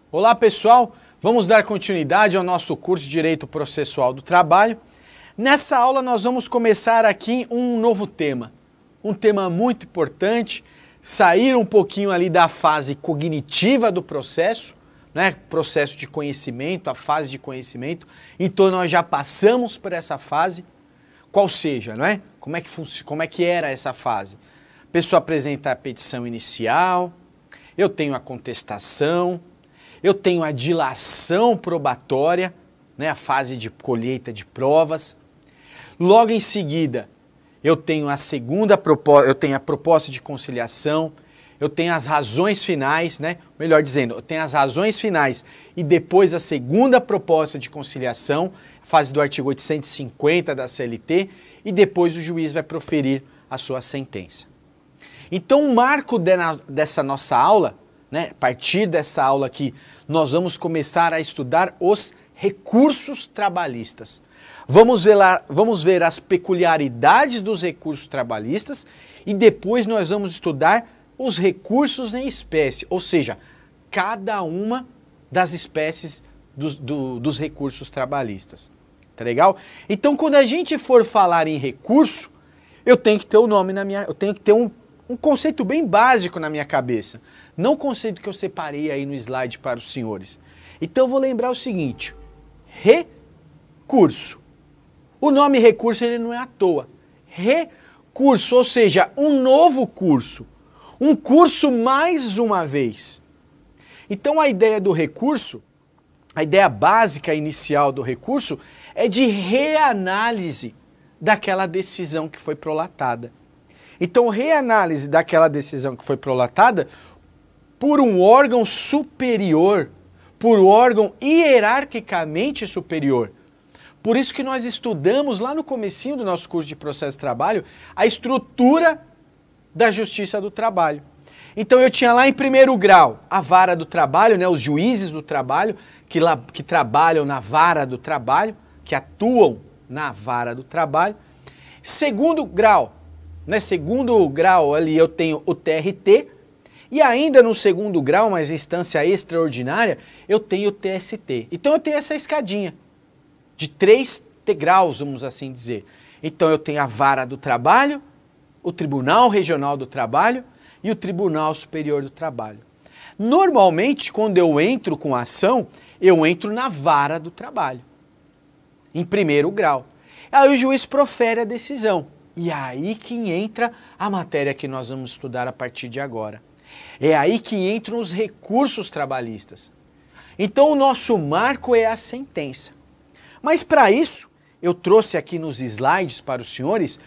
Olá pessoal, vamos dar continuidade ao nosso curso de Direito Processual do Trabalho. Nessa aula nós vamos começar aqui um novo tema, um tema muito importante, sair um pouquinho ali da fase cognitiva do processo, né? Processo de conhecimento, a fase de conhecimento, então nós já passamos por essa fase, qual seja, não é? Como é que era essa fase? A pessoa apresenta a petição inicial, eu tenho a contestação, eu tenho a dilação probatória, né, a fase de colheita de provas. Logo em seguida, eu tenho a proposta de conciliação, eu tenho as razões finais, né? Melhor dizendo, eu tenho as razões finais e depois a segunda proposta de conciliação, fase do artigo 850 da CLT, e depois o juiz vai proferir a sua sentença. Então, o marco dessa nossa aula, né, a partir dessa aula aqui, nós vamos começar a estudar os recursos trabalhistas. Vamos ver as peculiaridades dos recursos trabalhistas e depois nós vamos estudar os recursos em espécie, ou seja, cada uma das espécies dos recursos trabalhistas. Tá legal? Então, quando a gente for falar em recurso, eu tenho que ter eu tenho que ter um conceito bem básico na minha cabeça, não o conceito que eu separei aí no slide para os senhores. Então eu vou lembrar o seguinte, recurso. O nome recurso ele não é à toa. Recurso, ou seja, um novo curso. Um curso mais uma vez. Então a ideia do recurso, a ideia básica inicial do recurso é de reanálise daquela decisão que foi prolatada. Então, reanálise daquela decisão que foi prolatada por um órgão superior, por um órgão hierarquicamente superior. Por isso que nós estudamos lá no comecinho do nosso curso de processo de trabalho a estrutura da justiça do trabalho. Então eu tinha lá em primeiro grau a vara do trabalho, né, os juízes do trabalho que trabalham na vara do trabalho, que atuam na vara do trabalho. Segundo grau ali eu tenho o TRT e ainda no segundo grau, mas instância extraordinária, eu tenho o TST. Então eu tenho essa escadinha de 3 degraus, vamos assim dizer. Então eu tenho a vara do trabalho, o Tribunal Regional do Trabalho e o Tribunal Superior do Trabalho. Normalmente, quando eu entro com a ação, eu entro na vara do trabalho, em primeiro grau. Aí o juiz profere a decisão. E é aí que entra a matéria que nós vamos estudar a partir de agora. É aí que entram os recursos trabalhistas. Então o nosso marco é a sentença. Mas para isso, eu trouxe aqui nos slides para os senhores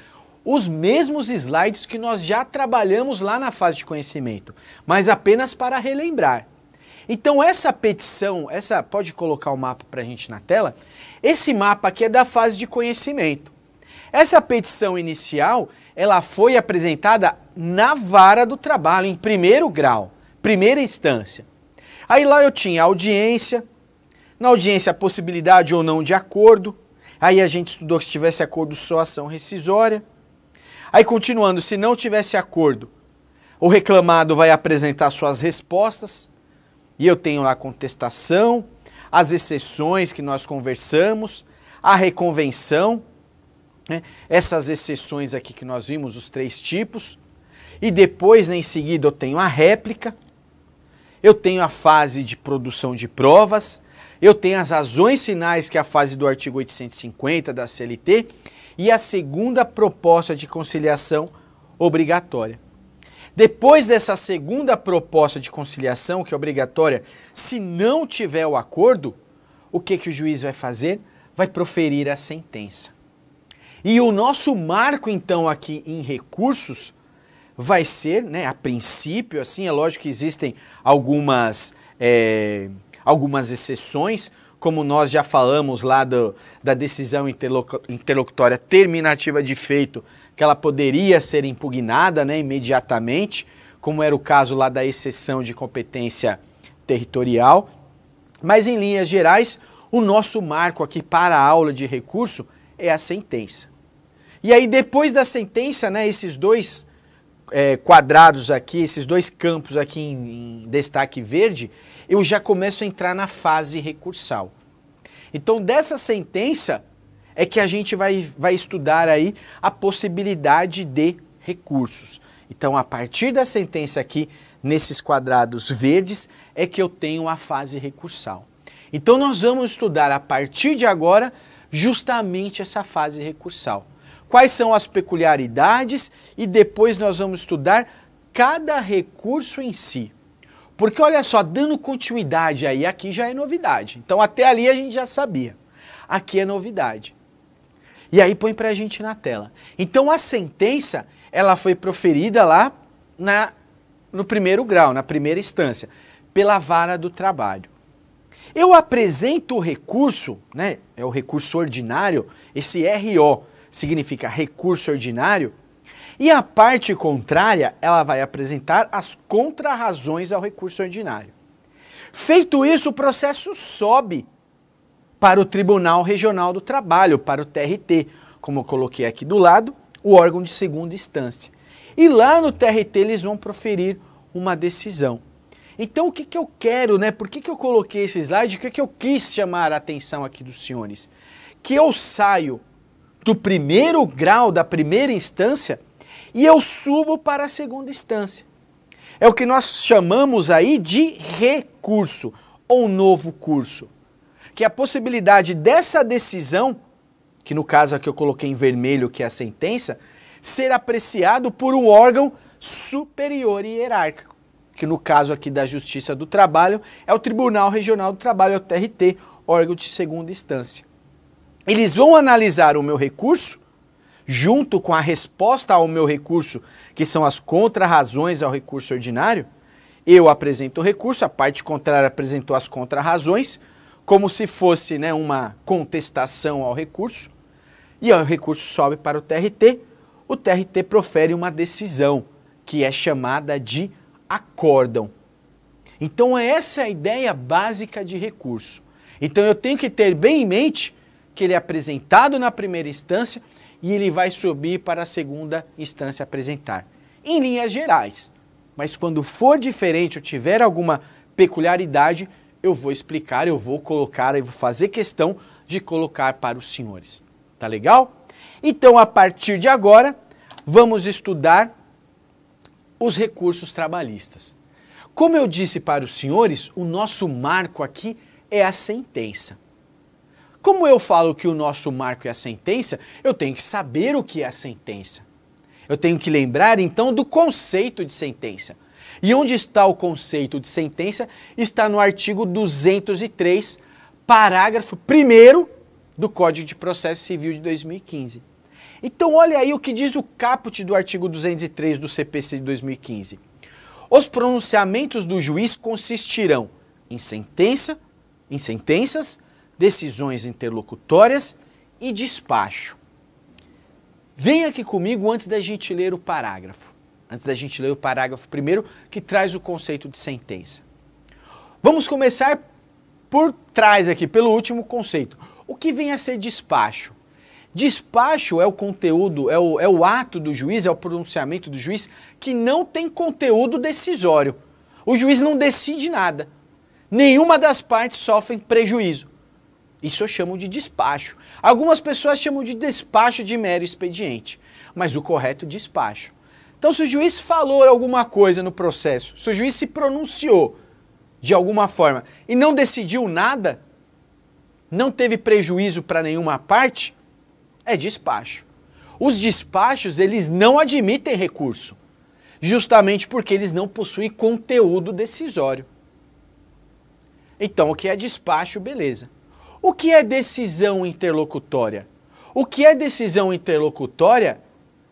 os mesmos slides que nós já trabalhamos lá na fase de conhecimento, mas apenas para relembrar. Então essa petição, pode colocar o mapa para a gente na tela, esse mapa aqui é da fase de conhecimento. Essa petição inicial, ela foi apresentada na vara do trabalho, em primeiro grau, primeira instância. Aí lá eu tinha audiência, na audiência a possibilidade ou não de acordo, aí a gente estudou que se tivesse acordo só ação rescisória. Aí continuando, se não tivesse acordo, o reclamado vai apresentar suas respostas, e eu tenho lá a contestação, as exceções que nós conversamos, a reconvenção, né? Essas exceções aqui que nós vimos, os 3 tipos, e depois, né, em seguida, eu tenho a réplica, eu tenho a fase de produção de provas, eu tenho as razões finais, que é a fase do artigo 850 da CLT, e a segunda proposta de conciliação obrigatória. Depois dessa segunda proposta de conciliação, que é obrigatória, se não tiver o acordo, o que o juiz vai fazer? Vai proferir a sentença. E o nosso marco, então, aqui em recursos, vai ser, né, a princípio, assim, é lógico que existem algumas exceções, como nós já falamos lá da decisão interlocutória terminativa de feito, que ela poderia ser impugnada, né, imediatamente, como era o caso lá da exceção de competência territorial. Mas, em linhas gerais, o nosso marco aqui para a aula de recurso é a sentença. E aí, depois da sentença, né, esses dois quadrados aqui, esses dois campos aqui em destaque verde, eu já começo a entrar na fase recursal. Então, dessa sentença é que a gente vai estudar aí a possibilidade de recursos. Então, a partir da sentença aqui, nesses quadrados verdes, é que eu tenho a fase recursal. Então, nós vamos estudar a partir de agora justamente essa fase recursal. Quais são as peculiaridades e depois nós vamos estudar cada recurso em si. Porque olha só, dando continuidade aí, aqui já é novidade. Então até ali a gente já sabia. Aqui é novidade. E aí põe pra gente na tela. Então a sentença, ela foi proferida lá no primeiro grau, na primeira instância, pela vara do trabalho. Eu apresento o recurso, né? É o recurso ordinário, esse RO significa recurso ordinário, e a parte contrária, ela vai apresentar as contrarrazões ao recurso ordinário. Feito isso, o processo sobe para o Tribunal Regional do Trabalho, para o TRT, como eu coloquei aqui do lado, o órgão de segunda instância. E lá no TRT eles vão proferir uma decisão. Então o que eu quero, né? Por que eu coloquei esse slide? O que eu quis chamar a atenção aqui dos senhores? Que eu saio do primeiro grau, da primeira instância, e eu subo para a segunda instância. É o que nós chamamos aí de recurso, ou novo curso. Que é a possibilidade dessa decisão, que no caso aqui eu coloquei em vermelho, que é a sentença, ser apreciado por um órgão superior e hierárquico. Que no caso aqui da Justiça do Trabalho, é o Tribunal Regional do Trabalho, é o TRT, órgão de segunda instância. Eles vão analisar o meu recurso, junto com a resposta ao meu recurso, que são as contrarrazões ao recurso ordinário. Eu apresento o recurso, a parte contrária apresentou as contrarrazões, como se fosse, né, uma contestação ao recurso, e o recurso sobe para o TRT profere uma decisão, que é chamada de acórdão. Então essa é a ideia básica de recurso. Então eu tenho que ter bem em mente que ele é apresentado na primeira instância e ele vai subir para a segunda instância apresentar. Em linhas gerais. Mas quando for diferente ou tiver alguma peculiaridade, eu vou explicar, eu vou colocar, eu vou fazer questão de colocar para os senhores. Tá legal? Então, a partir de agora, vamos estudar os recursos trabalhistas. Como eu disse para os senhores, o nosso marco aqui é a sentença. Como eu falo que o nosso marco é a sentença, eu tenho que saber o que é a sentença. Eu tenho que lembrar, então, do conceito de sentença. E onde está o conceito de sentença? Está no artigo 203, parágrafo 1º do Código de Processo Civil de 2015. Então, olha aí o que diz o caput do artigo 203 do CPC de 2015. Os pronunciamentos do juiz consistirão em sentenças, decisões interlocutórias e despacho. Vem aqui comigo antes da gente ler o parágrafo. Antes da gente ler o parágrafo primeiro, que traz o conceito de sentença. Vamos começar por trás aqui, pelo último conceito. O que vem a ser despacho? Despacho é o conteúdo, é o ato do juiz, é o pronunciamento do juiz que não tem conteúdo decisório. O juiz não decide nada. Nenhuma das partes sofre prejuízo. Isso eu chamo de despacho. Algumas pessoas chamam de despacho de mero expediente, mas o correto é despacho. Então, se o juiz falou alguma coisa no processo, se o juiz se pronunciou de alguma forma e não decidiu nada, não teve prejuízo para nenhuma parte, é despacho. Os despachos, eles não admitem recurso, justamente porque eles não possuem conteúdo decisório. Então, o que é despacho, beleza. O que é decisão interlocutória? O que é decisão interlocutória?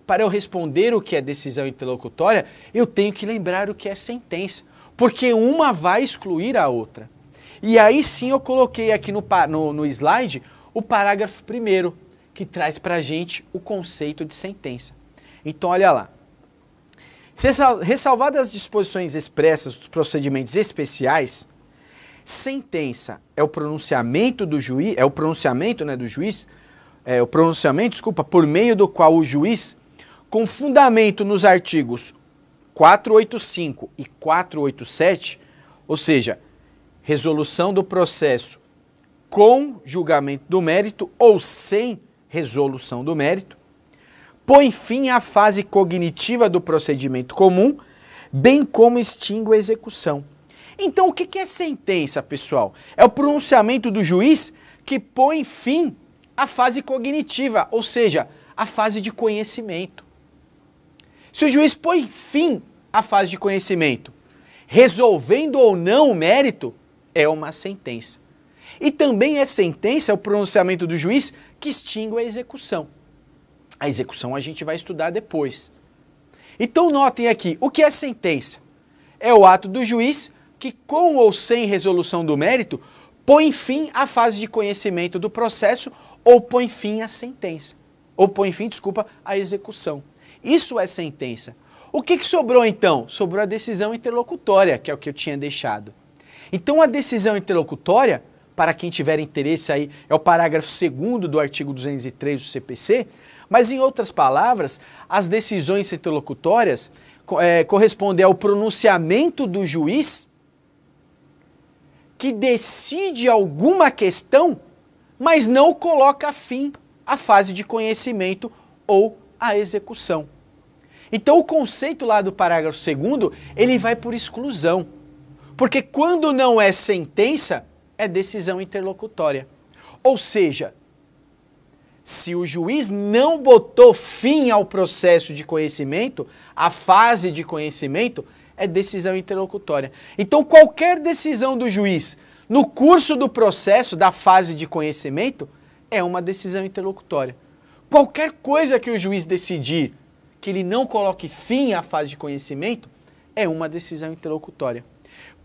Para eu responder o que é decisão interlocutória, eu tenho que lembrar o que é sentença, porque uma vai excluir a outra. E aí sim eu coloquei aqui no slide o parágrafo 1º, que traz para a gente o conceito de sentença. Então olha lá. Ressalvadas as disposições expressas dos procedimentos especiais, sentença é o pronunciamento do juiz, por meio do qual o juiz, com fundamento nos artigos 485 e 487, ou seja, resolução do processo com julgamento do mérito ou sem resolução do mérito, põe fim à fase cognitiva do procedimento comum, bem como extingue a execução. Então, o que é sentença, pessoal? É o pronunciamento do juiz que põe fim à fase cognitiva, ou seja, à fase de conhecimento. Se o juiz põe fim à fase de conhecimento, resolvendo ou não o mérito, é uma sentença. E também é sentença o pronunciamento do juiz que extingue a execução. A execução a gente vai estudar depois. Então notem aqui, o que é sentença? É o ato do juiz que, com ou sem resolução do mérito, põe fim à fase de conhecimento do processo ou põe fim à sentença. Ou põe fim, desculpa, à execução. Isso é sentença. O que sobrou então? Sobrou a decisão interlocutória, que é o que eu tinha deixado. Então a decisão interlocutória, para quem tiver interesse aí, é o parágrafo 2º do artigo 203 do CPC, mas em outras palavras, as decisões interlocutórias correspondem ao pronunciamento do juiz que decide alguma questão, mas não coloca fim à fase de conhecimento ou à execução. Então o conceito lá do parágrafo 2º, ele vai por exclusão. Porque quando não é sentença, é decisão interlocutória. Ou seja, se o juiz não botou fim ao processo de conhecimento, à fase de conhecimento, é decisão interlocutória. Então qualquer decisão do juiz no curso do processo, da fase de conhecimento, é uma decisão interlocutória. Qualquer coisa que o juiz decidir que ele não coloque fim à fase de conhecimento, é uma decisão interlocutória.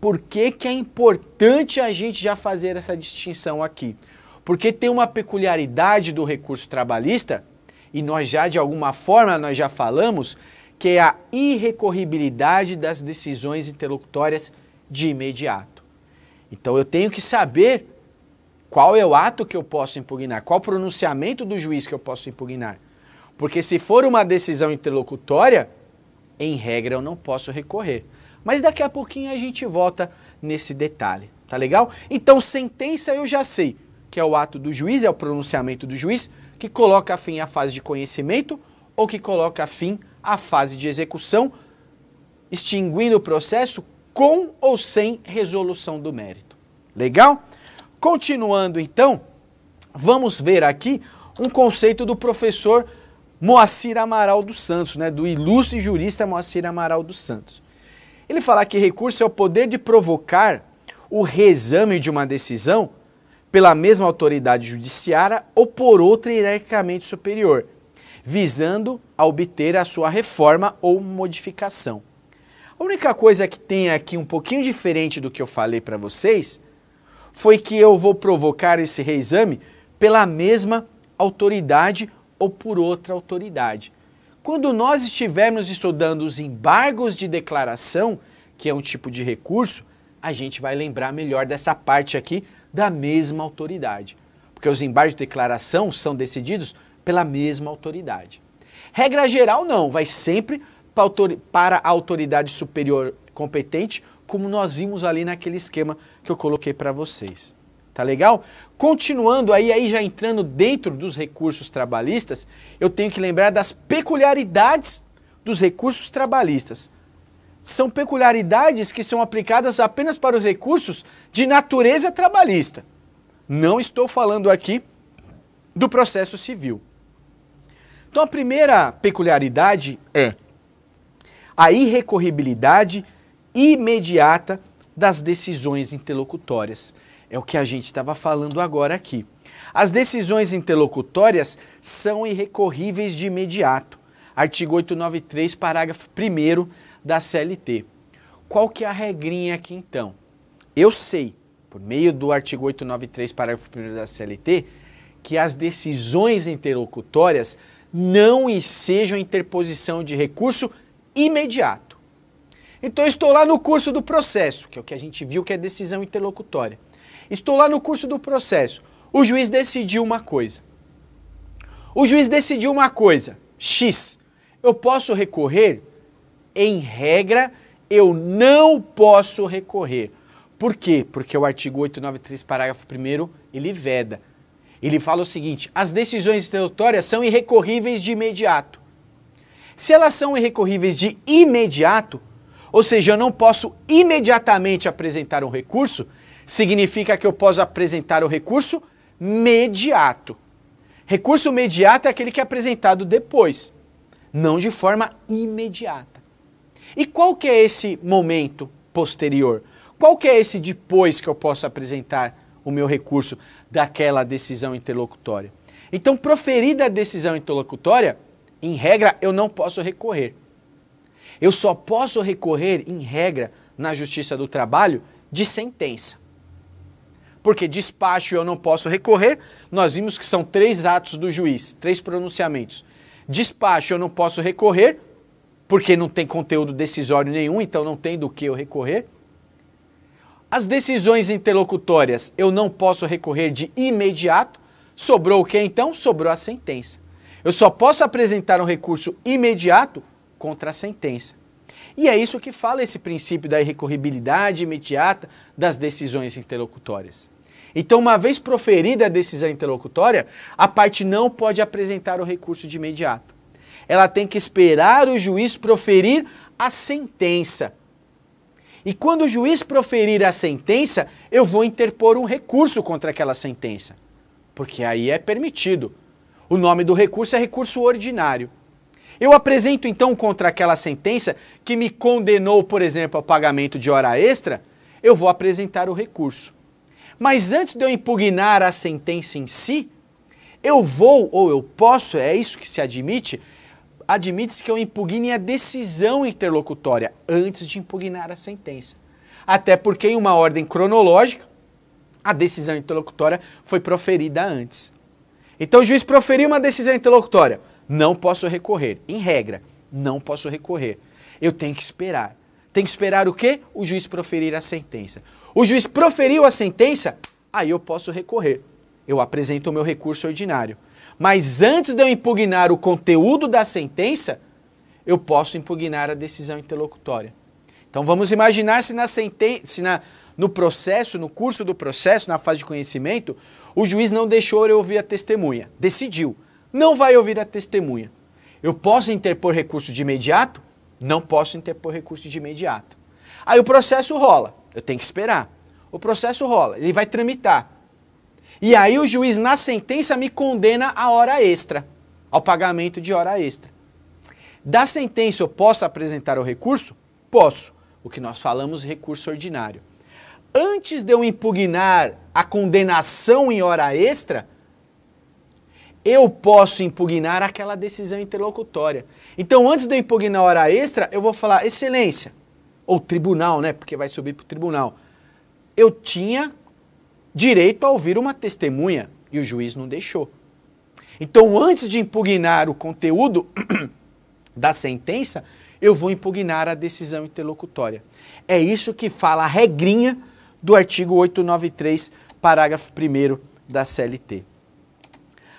Por que é importante a gente já fazer essa distinção aqui? Porque tem uma peculiaridade do recurso trabalhista, e nós já, de alguma forma, nós já falamos, que é a irrecorribilidade das decisões interlocutórias de imediato. Então eu tenho que saber qual é o ato que eu posso impugnar, qual o pronunciamento do juiz que eu posso impugnar. Porque se for uma decisão interlocutória, em regra eu não posso recorrer. Mas daqui a pouquinho a gente volta nesse detalhe, tá legal? Então sentença eu já sei, que é o ato do juiz, é o pronunciamento do juiz, que coloca fim à fase de conhecimento ou que coloca fim à fase de execução, extinguindo o processo com ou sem resolução do mérito. Legal? Continuando então, vamos ver aqui um conceito do professor Moacir Amaral dos Santos, né, do ilustre jurista Moacir Amaral dos Santos. Ele fala que recurso é o poder de provocar o reexame de uma decisão pela mesma autoridade judiciária ou por outra hierarquicamente superior, visando a obter a sua reforma ou modificação. A única coisa que tem aqui um pouquinho diferente do que eu falei para vocês foi que eu vou provocar esse reexame pela mesma autoridade ou por outra autoridade. Quando nós estivermos estudando os embargos de declaração, que é um tipo de recurso, a gente vai lembrar melhor dessa parte aqui da mesma autoridade. Porque os embargos de declaração são decididos pela mesma autoridade. Regra geral não, vai sempre para a autoridade superior competente, como nós vimos ali naquele esquema que eu coloquei para vocês. Tá legal? Continuando aí já entrando dentro dos recursos trabalhistas, eu tenho que lembrar das peculiaridades dos recursos trabalhistas. São peculiaridades que são aplicadas apenas para os recursos de natureza trabalhista. Não estou falando aqui do processo civil. Então a primeira peculiaridade é a irrecorribilidade imediata das decisões interlocutórias. É o que a gente estava falando agora aqui. As decisões interlocutórias são irrecorríveis de imediato. Artigo 893, parágrafo 1º da CLT. Qual que é a regrinha aqui então? Eu sei, por meio do artigo 893, parágrafo 1º da CLT, que as decisões interlocutórias não ensejam interposição de recurso imediato. Então eu estou lá no curso do processo, que é o que a gente viu que é decisão interlocutória. Estou lá no curso do processo. O juiz decidiu uma coisa. O juiz decidiu uma coisa, X. Eu posso recorrer em regra, eu não posso recorrer. Por quê? Porque o artigo 893, parágrafo 1º, ele veda. Ele fala o seguinte: as decisões interlocutórias são irrecorríveis de imediato. Se elas são irrecorríveis de imediato, ou seja, eu não posso imediatamente apresentar um recurso, significa que eu posso apresentar o recurso mediato. Recurso mediato é aquele que é apresentado depois, não de forma imediata. E qual que é esse momento posterior? Qual que é esse depois que eu posso apresentar o meu recurso daquela decisão interlocutória? Então, proferida a decisão interlocutória, em regra, eu não posso recorrer. Eu só posso recorrer, em regra, na Justiça do Trabalho, de sentença. Porque despacho eu não posso recorrer, nós vimos que são 3 atos do juiz, 3 pronunciamentos. Despacho eu não posso recorrer, porque não tem conteúdo decisório nenhum, então não tem do que eu recorrer. As decisões interlocutórias eu não posso recorrer de imediato. Sobrou o que então? Sobrou a sentença. Eu só posso apresentar um recurso imediato contra a sentença. E é isso que fala esse princípio da irrecorribilidade imediata das decisões interlocutórias. Então, uma vez proferida a decisão interlocutória, a parte não pode apresentar o recurso de imediato. Ela tem que esperar o juiz proferir a sentença. E quando o juiz proferir a sentença, eu vou interpor um recurso contra aquela sentença. Porque aí é permitido. O nome do recurso é recurso ordinário. Eu apresento então contra aquela sentença que me condenou, por exemplo, ao pagamento de hora extra, eu vou apresentar o recurso. Mas antes de eu impugnar a sentença em si, eu vou, ou eu posso, é isso que se admite, admite-se que eu impugne a decisão interlocutória antes de impugnar a sentença. Até porque em uma ordem cronológica, a decisão interlocutória foi proferida antes. Então o juiz proferiu uma decisão interlocutória, não posso recorrer. Em regra, não posso recorrer. Eu tenho que esperar. Tem que esperar o quê? O juiz proferir a sentença. O juiz proferiu a sentença, aí eu posso recorrer. Eu apresento o meu recurso ordinário. Mas antes de eu impugnar o conteúdo da sentença, eu posso impugnar a decisão interlocutória. Então vamos imaginar se no processo, no curso do processo, na fase de conhecimento, o juiz não deixou eu ouvir a testemunha. Decidiu. Não vai ouvir a testemunha. Eu posso interpor recurso de imediato? Não posso interpor recurso de imediato. Aí o processo rola. Eu tenho que esperar. O processo rola. Ele vai tramitar. E aí o juiz, na sentença, me condena a hora extra, ao pagamento de hora extra. Da sentença eu posso apresentar o recurso? Posso. O que nós falamos, recurso ordinário. Antes de eu impugnar a condenação em hora extra, eu posso impugnar aquela decisão interlocutória. Então, antes de eu impugnar a hora extra, eu vou falar, excelência, ou tribunal, né, porque vai subir para o tribunal. Eu tinha direito a ouvir uma testemunha e o juiz não deixou. Então, antes de impugnar o conteúdo da sentença, eu vou impugnar a decisão interlocutória. É isso que fala a regrinha do artigo 893, parágrafo 1º da CLT.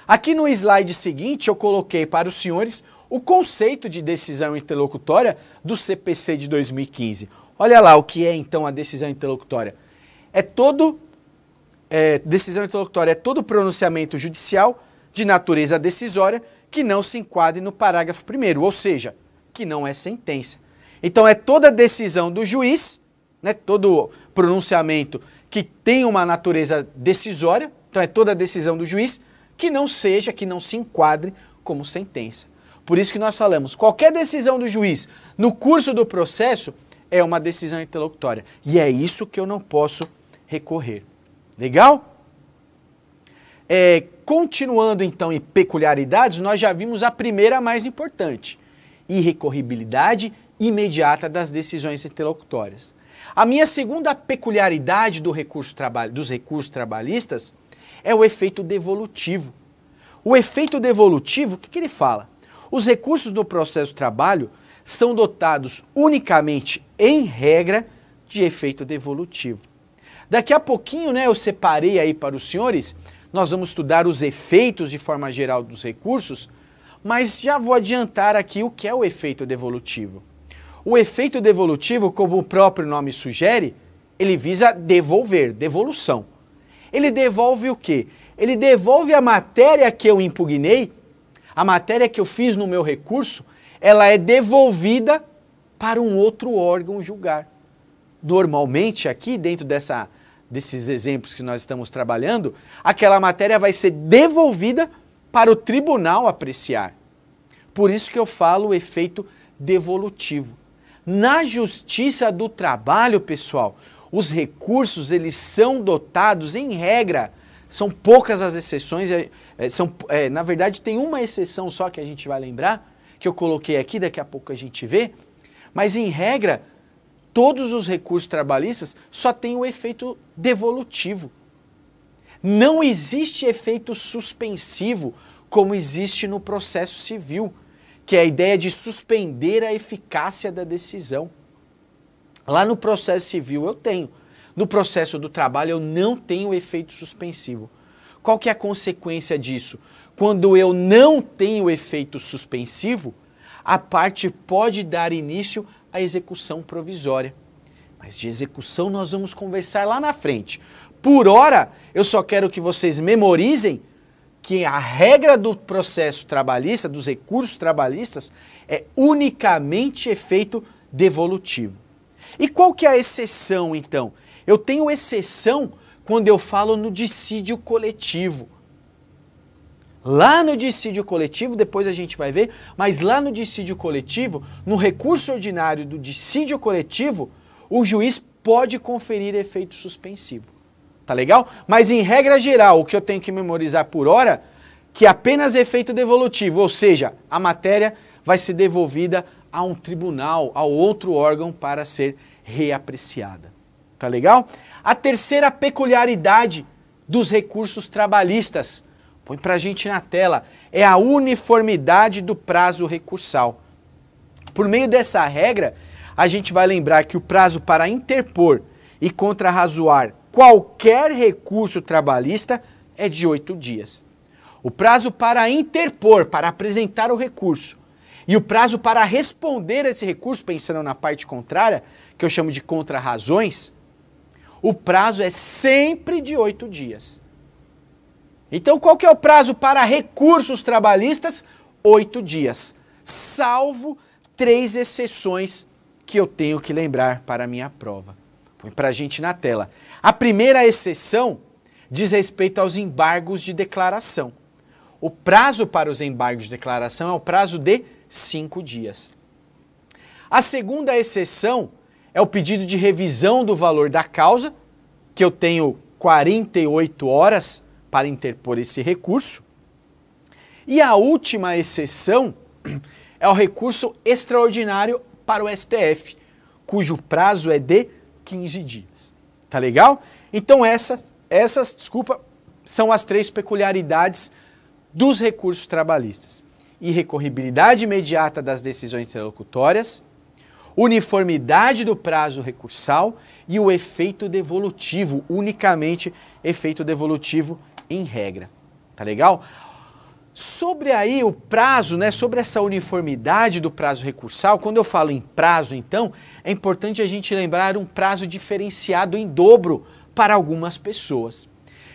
Aqui no slide seguinte eu coloquei para os senhores o conceito de decisão interlocutória do CPC de 2015. Olha lá o que é então a decisão interlocutória. Decisão interlocutória é todo pronunciamento judicial de natureza decisória que não se enquadre no parágrafo 1º, ou seja, que não é sentença. Então é toda decisão do juiz, né, todo pronunciamento que tem uma natureza decisória, então é toda decisão do juiz que não se enquadre como sentença. Por isso que nós falamos, qualquer decisão do juiz no curso do processo é uma decisão interlocutória. E é isso que eu não posso recorrer. Legal? Continuando então em peculiaridades, nós já vimos a primeira mais importante. Irrecorribilidade imediata das decisões interlocutórias. A minha segunda peculiaridade dos recursos trabalhistas é o efeito devolutivo. O efeito devolutivo, o que ele fala? Os recursos do processo de trabalho são dotados unicamente, em regra, de efeito devolutivo. Daqui a pouquinho, né, eu separei aí para os senhores, nós vamos estudar os efeitos de forma geral dos recursos, mas já vou adiantar aqui o que é o efeito devolutivo. O efeito devolutivo, como o próprio nome sugere, ele visa devolver, devolução. Ele devolve o quê? Ele devolve a matéria que eu impugnei, a matéria que eu fiz no meu recurso, ela é devolvida para um outro órgão julgar. Normalmente, aqui dentro desses exemplos que nós estamos trabalhando, aquela matéria vai ser devolvida para o tribunal apreciar. Por isso que eu falo o efeito devolutivo. Na Justiça do Trabalho, pessoal, os recursos eles são dotados, em regra, são poucas as exceções, na verdade tem uma exceção só que a gente vai lembrar, que eu coloquei aqui, daqui a pouco a gente vê, mas em regra, todos os recursos trabalhistas só têm o efeito devolutivo. Não existe efeito suspensivo como existe no processo civil, que é a ideia de suspender a eficácia da decisão. Lá no processo civil eu tenho. No processo do trabalho eu não tenho efeito suspensivo. Qual que é a consequência disso? Quando eu não tenho efeito suspensivo, a parte pode dar início à execução provisória. Mas de execução nós vamos conversar lá na frente. Por hora, eu só quero que vocês memorizem que a regra do processo trabalhista, dos recursos trabalhistas, é unicamente efeito devolutivo. E qual que é a exceção, então? Eu tenho exceção quando eu falo no dissídio coletivo. Lá no dissídio coletivo, depois a gente vai ver, mas lá no dissídio coletivo, no recurso ordinário do dissídio coletivo, o juiz pode conferir efeito suspensivo. Tá legal? Mas em regra geral, o que eu tenho que memorizar por hora, que apenas efeito devolutivo, ou seja, a matéria vai ser devolvida a um tribunal, a outro órgão para ser reapreciada. Tá legal? A terceira peculiaridade dos recursos trabalhistas, põe pra gente na tela, é a uniformidade do prazo recursal. Por meio dessa regra, a gente vai lembrar que o prazo para interpor e contrarrazoar qualquer recurso trabalhista é de 8 dias. O prazo para interpor, para apresentar o recurso, e o prazo para responder a esse recurso, pensando na parte contrária, que eu chamo de contrarrazões, o prazo é sempre de 8 dias. Então, qual que é o prazo para recursos trabalhistas? 8 dias, salvo 3 exceções que eu tenho que lembrar para a minha prova. Põe para a gente na tela. A primeira exceção diz respeito aos embargos de declaração. O prazo para os embargos de declaração é o prazo de 5 dias. A segunda exceção é o pedido de revisão do valor da causa, que eu tenho 48 horas para interpor esse recurso. E a última exceção é o recurso extraordinário para o STF, cujo prazo é de 15 dias. Tá legal? Então essas, são as 3 peculiaridades dos recursos trabalhistas. Irrecorribilidade imediata das decisões interlocutórias, uniformidade do prazo recursal e o efeito devolutivo, unicamente efeito devolutivo em regra. Tá legal? Sobre aí o prazo, né, sobre essa uniformidade do prazo recursal, quando eu falo em prazo, então, é importante a gente lembrar um prazo diferenciado em dobro para algumas pessoas.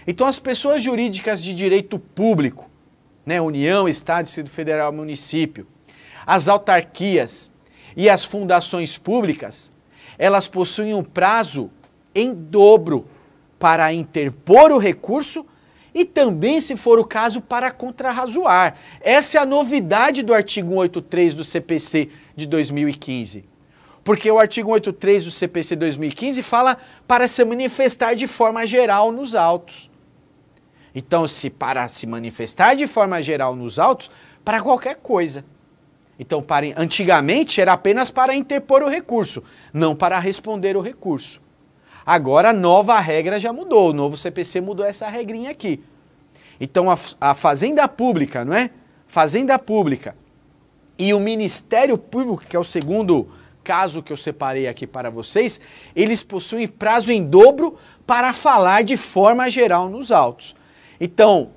Então, as pessoas jurídicas de direito público, né, União, Estado, Distrito Federal, Município, as autarquias e as fundações públicas, elas possuem um prazo em dobro para interpor o recurso e também, se for o caso, para contrarrazoar. Essa é a novidade do artigo 183 do CPC de 2015. Porque o artigo 183 do CPC 2015 fala para se manifestar de forma geral nos autos. Então, para se manifestar de forma geral nos autos, para qualquer coisa. Então, antigamente era apenas para interpor o recurso, não para responder o recurso. Agora a nova regra já mudou, o novo CPC mudou essa regrinha aqui. Então a Fazenda Pública, não é? Fazenda Pública e o Ministério Público, que é o segundo caso que eu separei aqui para vocês, eles possuem prazo em dobro para falar de forma geral nos autos. Então,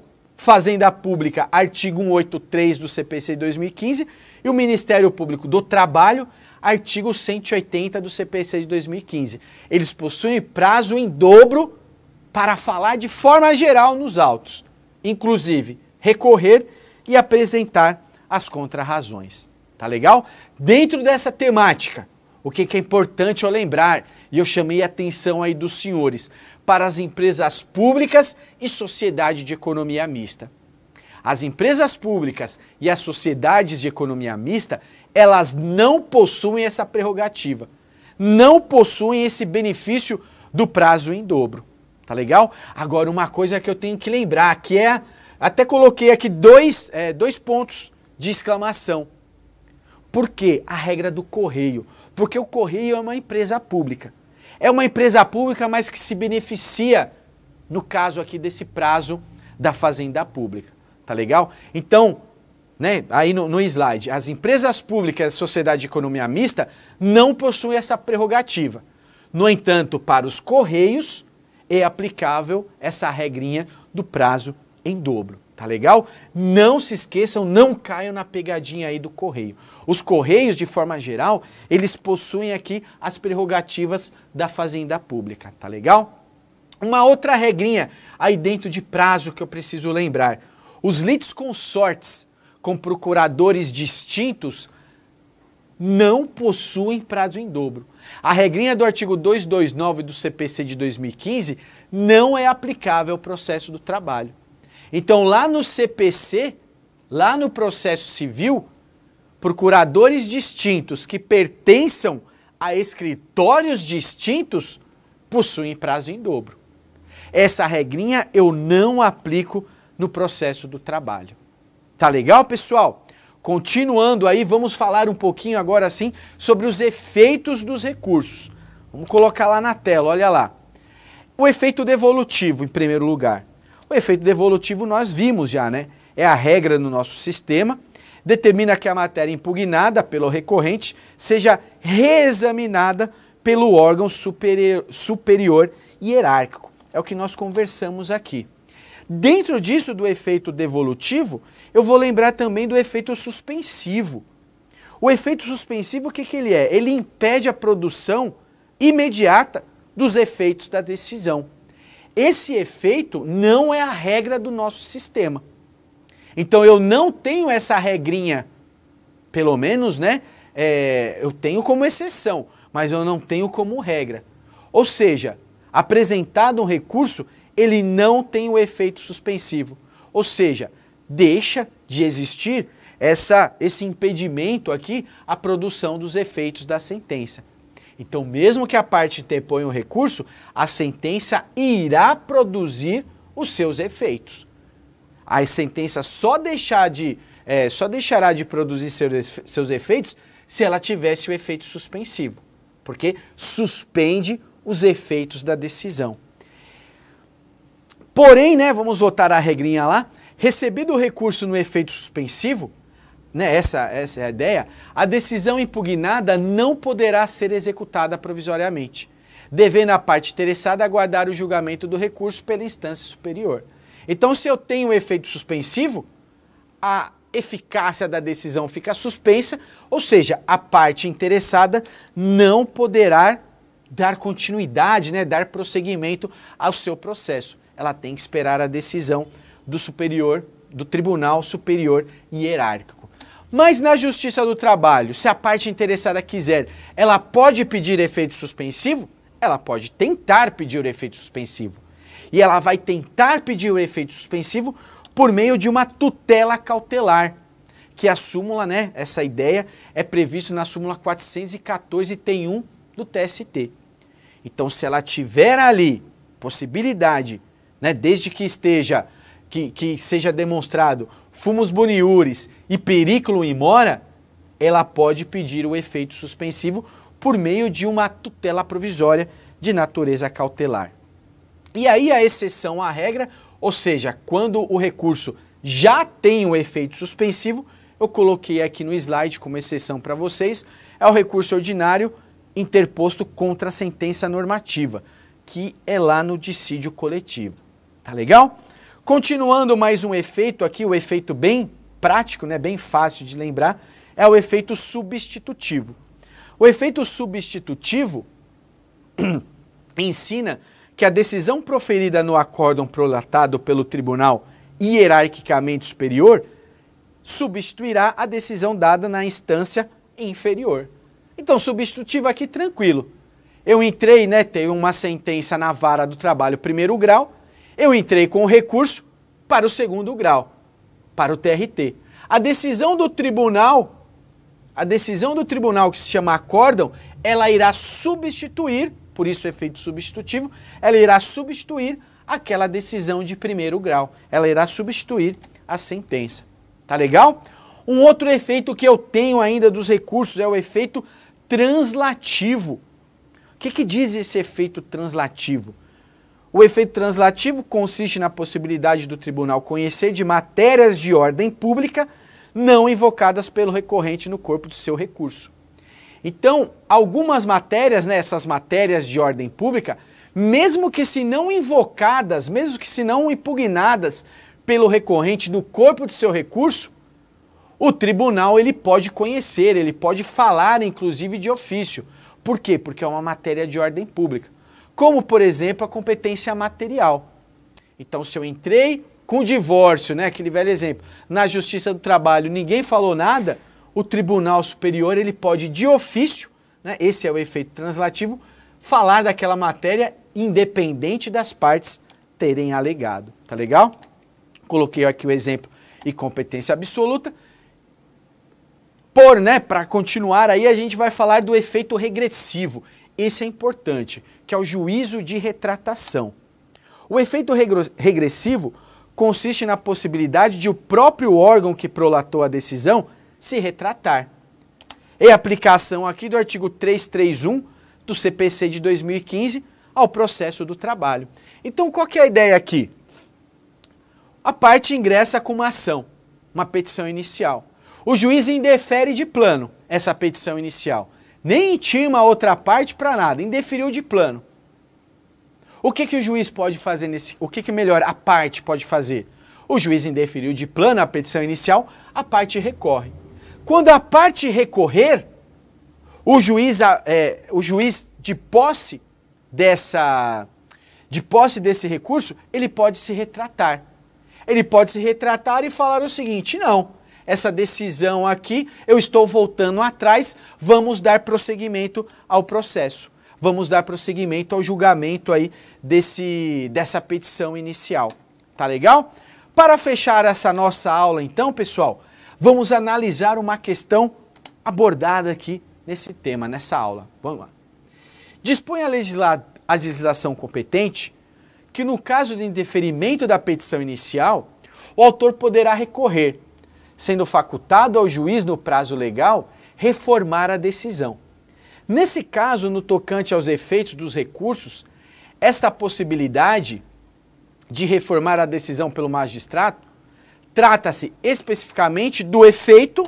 Fazenda Pública, artigo 183 do CPC de 2015, e o Ministério Público do Trabalho, artigo 180 do CPC de 2015. Eles possuem prazo em dobro para falar de forma geral nos autos, inclusive recorrer e apresentar as contrarrazões. Tá legal? Dentro dessa temática, o que é importante eu lembrar, e eu chamei a atenção aí dos senhores, para as empresas públicas e sociedade de economia mista. As empresas públicas e as sociedades de economia mista, elas não possuem essa prerrogativa, não possuem esse benefício do prazo em dobro. Tá legal? Agora, uma coisa que eu tenho que lembrar, que é, até coloquei aqui dois pontos de exclamação. Por quê? A regra do Correio. Porque o Correio é uma empresa pública. É uma empresa pública, mas que se beneficia, no caso aqui, desse prazo da Fazenda Pública. Tá legal? Então, né, aí no slide, as empresas públicas e a sociedade de economia mista não possuem essa prerrogativa. No entanto, para os Correios, é aplicável essa regrinha do prazo em dobro. Tá legal? Não se esqueçam, não caiam na pegadinha aí do Correio. Os Correios, de forma geral, eles possuem aqui as prerrogativas da Fazenda Pública. Tá legal? Uma outra regrinha aí dentro de prazo que eu preciso lembrar. Os litisconsortes com procuradores distintos não possuem prazo em dobro. A regrinha do artigo 229 do CPC de 2015 não é aplicável ao processo do trabalho. Então, lá no CPC, lá no processo civil, procuradores distintos que pertençam a escritórios distintos possuem prazo em dobro. Essa regrinha eu não aplico no processo do trabalho. Tá legal, pessoal? Continuando aí, vamos falar um pouquinho agora sim sobre os efeitos dos recursos. Vamos colocar lá na tela, olha lá. O efeito devolutivo, em primeiro lugar. O efeito devolutivo nós vimos já, né? É a regra no nosso sistema, determina que a matéria impugnada pelo recorrente seja reexaminada pelo órgão superior hierárquico. É o que nós conversamos aqui. Dentro disso, do efeito devolutivo, eu vou lembrar também do efeito suspensivo. O efeito suspensivo, o que ele é? Ele impede a produção imediata dos efeitos da decisão. Esse efeito não é a regra do nosso sistema. Então eu não tenho essa regrinha, pelo menos, né? Eu tenho como exceção, mas eu não tenho como regra. Ou seja, apresentado um recurso, ele não tem o efeito suspensivo. Ou seja, deixa de existir esse impedimento aqui à produção dos efeitos da sentença. Então, mesmo que a parte interponha um recurso, a sentença irá produzir os seus efeitos. A sentença só deixará de produzir seus efeitos se ela tivesse o efeito suspensivo, porque suspende os efeitos da decisão. Porém, né, vamos voltar à regrinha lá, recebido o recurso no efeito suspensivo, né, essa é a ideia, a decisão impugnada não poderá ser executada provisoriamente, devendo a parte interessada aguardar o julgamento do recurso pela instância superior. Então, se eu tenho um efeito suspensivo, a eficácia da decisão fica suspensa, ou seja, a parte interessada não poderá dar continuidade, né, dar prosseguimento ao seu processo. Ela tem que esperar a decisão do Tribunal Superior Hierárquico. Mas na Justiça do Trabalho, se a parte interessada quiser, ela pode pedir efeito suspensivo? Ela pode tentar pedir o efeito suspensivo. E ela vai tentar pedir o efeito suspensivo por meio de uma tutela cautelar, que a súmula, né, essa ideia é prevista na súmula 414 tem 1 do TST. Então, se ela tiver ali possibilidade, né, desde que esteja, que seja demonstrado fumus boniuris e periculum in mora, ela pode pedir o efeito suspensivo por meio de uma tutela provisória de natureza cautelar. E aí a exceção à regra, ou seja, quando o recurso já tem o efeito suspensivo, eu coloquei aqui no slide como exceção para vocês, é o recurso ordinário interposto contra a sentença normativa, que é lá no dissídio coletivo. Tá legal? Continuando mais um efeito aqui, o efeito bem prático, né, bem fácil de lembrar, é o efeito substitutivo. O efeito substitutivo ensina que a decisão proferida no acórdão prolatado pelo tribunal hierarquicamente superior substituirá a decisão dada na instância inferior. Então, substitutivo aqui tranquilo. Eu entrei, né, teve uma sentença na vara do trabalho primeiro grau, eu entrei com o recurso para o segundo grau, para o TRT. A decisão do tribunal que se chama acórdão, ela irá substituir, por isso o efeito substitutivo, ela irá substituir aquela decisão de primeiro grau. Ela irá substituir a sentença. Tá legal? Um outro efeito que eu tenho ainda dos recursos é o efeito translativo. O que diz esse efeito translativo? O efeito translativo consiste na possibilidade do tribunal conhecer de matérias de ordem pública não invocadas pelo recorrente no corpo do seu recurso. Então, algumas matérias, né, essas matérias de ordem pública, mesmo que se não invocadas, mesmo que se não impugnadas pelo recorrente no corpo do seu recurso, o tribunal ele pode conhecer, ele pode falar, inclusive, de ofício. Por quê? Porque é uma matéria de ordem pública. Como, por exemplo, a competência material. Então, se eu entrei com o divórcio, né, aquele velho exemplo, na Justiça do Trabalho, ninguém falou nada, o Tribunal Superior ele pode, de ofício, né, esse é o efeito translativo, falar daquela matéria independente das partes terem alegado. Tá legal? Coloquei aqui o exemplo e competência absoluta. Para continuar aí, a gente vai falar do efeito regressivo. Esse é importante, que é o juízo de retratação. O efeito regressivo consiste na possibilidade de o próprio órgão que prolatou a decisão se retratar. É a aplicação aqui do artigo 331 do CPC de 2015 ao processo do trabalho. Então, qual que é a ideia aqui? A parte ingressa com uma ação, uma petição inicial. O juiz indefere de plano essa petição inicial. Nem intima a outra parte para nada, indeferiu de plano. O que o juiz pode fazer nesse... O que melhor, a parte pode fazer? O juiz indeferiu de plano a petição inicial, a parte recorre. Quando a parte recorrer, o juiz de posse desse recurso, ele pode se retratar. Ele pode se retratar e falar o seguinte: não, essa decisão aqui, eu estou voltando atrás, vamos dar prosseguimento ao processo. Vamos dar prosseguimento ao julgamento aí dessa petição inicial. Tá legal? Para fechar essa nossa aula então, pessoal, vamos analisar uma questão abordada aqui nesse tema, nessa aula. Vamos lá. Dispõe a legislação competente que no caso de indeferimento da petição inicial, o autor poderá recorrer, sendo facultado ao juiz no prazo legal reformar a decisão. Nesse caso, no tocante aos efeitos dos recursos, esta possibilidade de reformar a decisão pelo magistrado trata-se especificamente do efeito,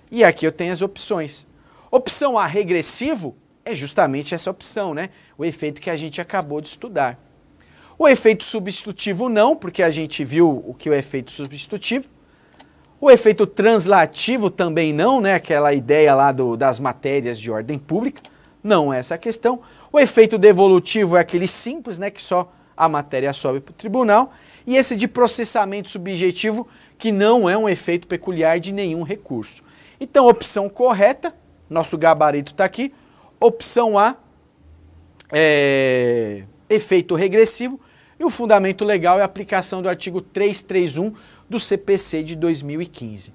e aqui eu tenho as opções. Opção A, regressivo, é justamente essa opção, né? O efeito que a gente acabou de estudar. O efeito substitutivo não, porque a gente viu o que é o efeito substitutivo. O efeito translativo também não, né? Aquela ideia lá das matérias de ordem pública. Não é essa a questão. O efeito devolutivo é aquele simples, né? Que só a matéria sobe para o tribunal. E esse de processamento subjetivo, que não é um efeito peculiar de nenhum recurso. Então, opção correta, nosso gabarito está aqui. Opção A, efeito regressivo. E o fundamento legal é a aplicação do artigo 331 do CPC de 2015.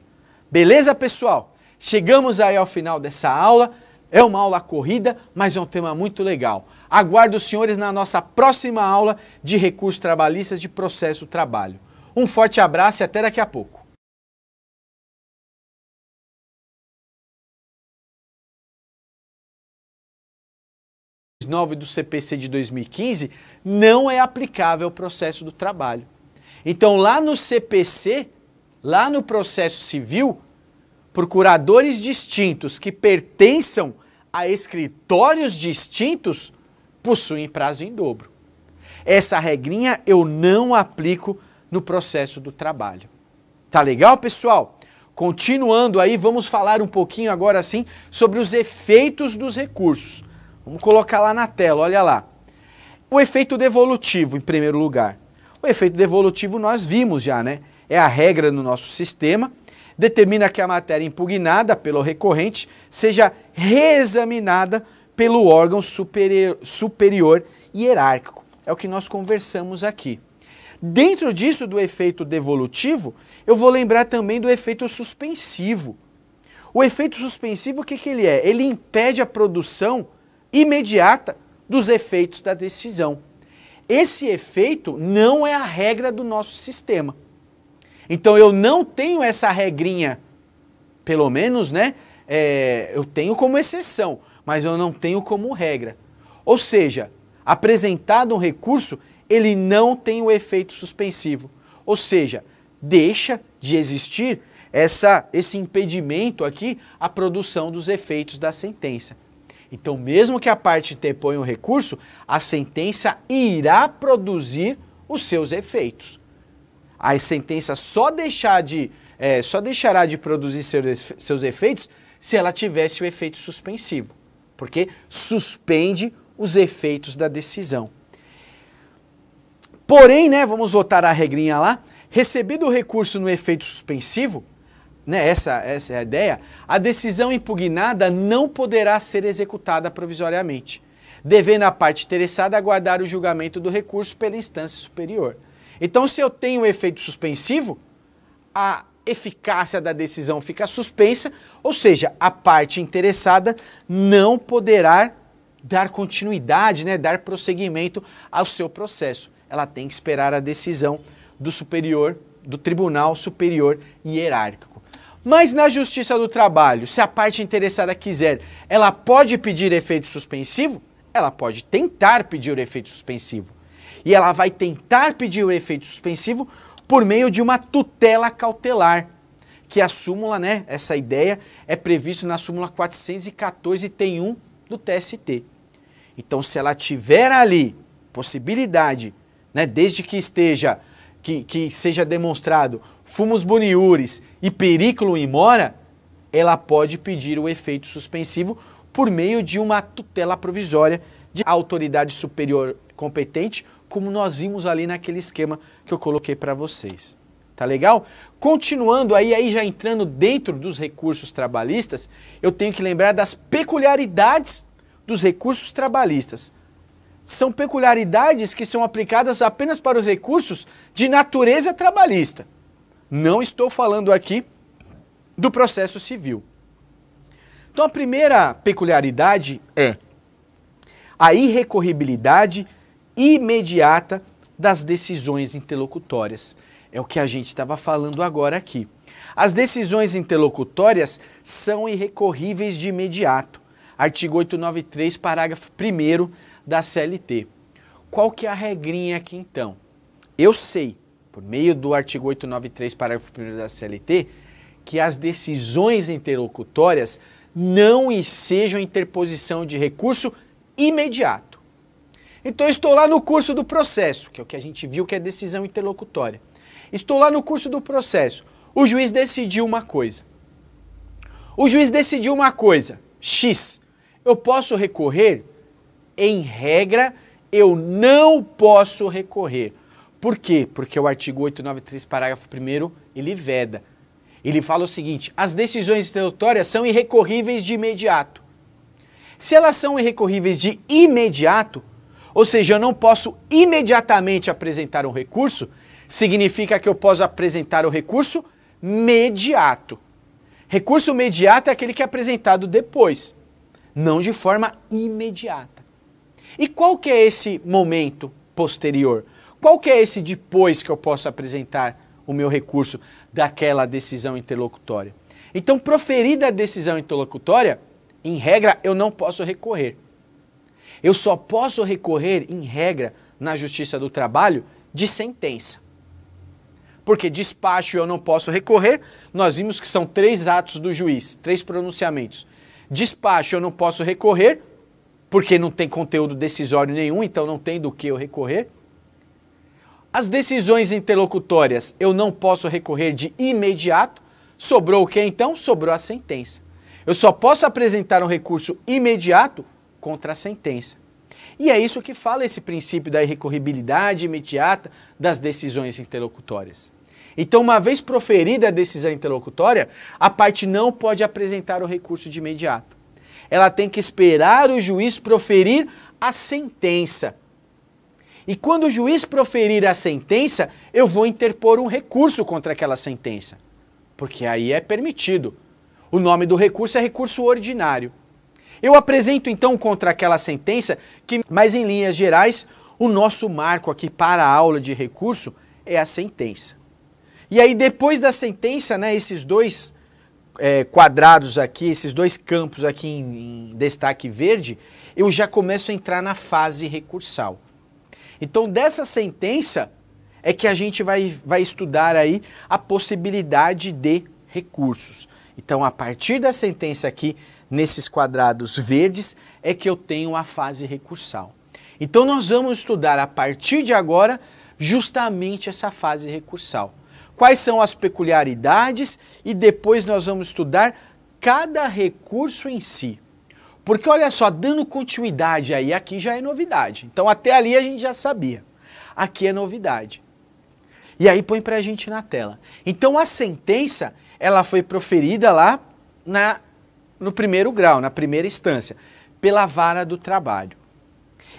Beleza, pessoal? Chegamos aí ao final dessa aula. É uma aula corrida, mas é um tema muito legal. Aguardo os senhores na nossa próxima aula de recursos trabalhistas de processo do trabalho. Um forte abraço e até daqui a pouco. 9 do CPC de 2015 não é aplicável ao processo do trabalho. Então, lá no CPC, lá no processo civil, procuradores distintos que pertençam a escritórios distintos possuem prazo em dobro. Essa regrinha eu não aplico no processo do trabalho. Tá legal, pessoal? Continuando aí, vamos falar um pouquinho agora sim sobre os efeitos dos recursos. Vamos colocar lá na tela, olha lá. O efeito devolutivo, em primeiro lugar. O efeito devolutivo nós vimos já, né? É a regra no nosso sistema, determina que a matéria impugnada pelo recorrente seja reexaminada pelo órgão superior hierárquico. É o que nós conversamos aqui. Dentro disso, do efeito devolutivo, eu vou lembrar também do efeito suspensivo. O efeito suspensivo, o que ele é? Ele impede a produção imediata dos efeitos da decisão. Esse efeito não é a regra do nosso sistema. Então eu não tenho essa regrinha, pelo menos, né? Eu tenho como exceção, mas eu não tenho como regra. Ou seja, apresentado um recurso, ele não tem o efeito suspensivo. Ou seja, deixa de existir esse impedimento aqui à produção dos efeitos da sentença. Então, mesmo que a parte interponha um recurso, a sentença irá produzir os seus efeitos. A sentença só deixará de produzir seus efeitos se ela tivesse o efeito suspensivo, porque suspende os efeitos da decisão. Porém, né, vamos voltar à regrinha lá, recebido o recurso no efeito suspensivo, né, essa é a ideia, a decisão impugnada não poderá ser executada provisoriamente, devendo a parte interessada aguardar o julgamento do recurso pela instância superior. Então, se eu tenho o efeito suspensivo, a eficácia da decisão fica suspensa, ou seja, a parte interessada não poderá dar continuidade, né, dar prosseguimento ao seu processo. Ela tem que esperar a decisão do Tribunal Superior Hierárquico. Mas na Justiça do Trabalho, se a parte interessada quiser, ela pode pedir efeito suspensivo? Ela pode tentar pedir o efeito suspensivo. E ela vai tentar pedir o efeito suspensivo por meio de uma tutela cautelar, que a súmula, né, essa ideia é prevista na súmula 414 tem 1 do TST. Então, se ela tiver ali possibilidade, né, desde que seja demonstrado fumus boniuris e periculum in mora, ela pode pedir o efeito suspensivo por meio de uma tutela provisória de autoridade superior competente, como nós vimos ali naquele esquema que eu coloquei para vocês. Tá legal? Continuando aí já entrando dentro dos recursos trabalhistas, eu tenho que lembrar das peculiaridades dos recursos trabalhistas. São peculiaridades que são aplicadas apenas para os recursos de natureza trabalhista. Não estou falando aqui do processo civil. Então a primeira peculiaridade é a irrecorribilidade imediata das decisões interlocutórias. É o que a gente estava falando agora aqui. As decisões interlocutórias são irrecorríveis de imediato. Artigo 893, parágrafo 1º da CLT. Qual que é a regrinha aqui então? Eu sei, por meio do artigo 893, parágrafo 1º da CLT, que as decisões interlocutórias não ensejam interposição de recurso imediato. Então eu estou lá no curso do processo, que é o que a gente viu que é decisão interlocutória. Estou lá no curso do processo. O juiz decidiu uma coisa. O juiz decidiu uma coisa, X. Eu posso recorrer? Em regra, eu não posso recorrer. Por quê? Porque o artigo 893, parágrafo 1º, ele veda. Ele fala o seguinte, as decisões interlocutórias são irrecorríveis de imediato. Se elas são irrecorríveis de imediato, ou seja, eu não posso imediatamente apresentar um recurso, significa que eu posso apresentar o recurso mediato. Recurso mediato é aquele que é apresentado depois, não de forma imediata. E qual que é esse momento posterior? Qual que é esse depois que eu posso apresentar o meu recurso daquela decisão interlocutória? Então, proferida a decisão interlocutória, em regra, eu não posso recorrer. Eu só posso recorrer, em regra, na Justiça do Trabalho, de sentença. Porque despacho eu não posso recorrer, nós vimos que são 3 atos do juiz, 3 pronunciamentos. Despacho eu não posso recorrer, porque não tem conteúdo decisório nenhum, então não tem do que eu recorrer. As decisões interlocutórias eu não posso recorrer de imediato. Sobrou o que então? Sobrou a sentença. Eu só posso apresentar um recurso imediato contra a sentença. E é isso que fala esse princípio da irrecorribilidade imediata das decisões interlocutórias. Então, uma vez proferida a decisão interlocutória, a parte não pode apresentar o recurso de imediato. Ela tem que esperar o juiz proferir a sentença. E quando o juiz proferir a sentença, eu vou interpor um recurso contra aquela sentença. Porque aí é permitido. O nome do recurso é recurso ordinário. Eu apresento então contra aquela sentença que, mas em linhas gerais, o nosso marco aqui para a aula de recurso é a sentença. E aí depois da sentença, né, esses dois quadrados aqui, esses dois campos aqui em destaque verde, eu já começo a entrar na fase recursal. Então dessa sentença é que a gente vai estudar aí a possibilidade de recursos. Então a partir da sentença aqui, nesses quadrados verdes, é que eu tenho a fase recursal. Então nós vamos estudar a partir de agora justamente essa fase recursal. Quais são as peculiaridades e depois nós vamos estudar cada recurso em si. Porque olha só, dando continuidade aí, aqui já é novidade. Então até ali a gente já sabia. Aqui é novidade. E aí põe pra gente na tela. Então a sentença, ela foi proferida lá no primeiro grau, na primeira instância, pela vara do trabalho.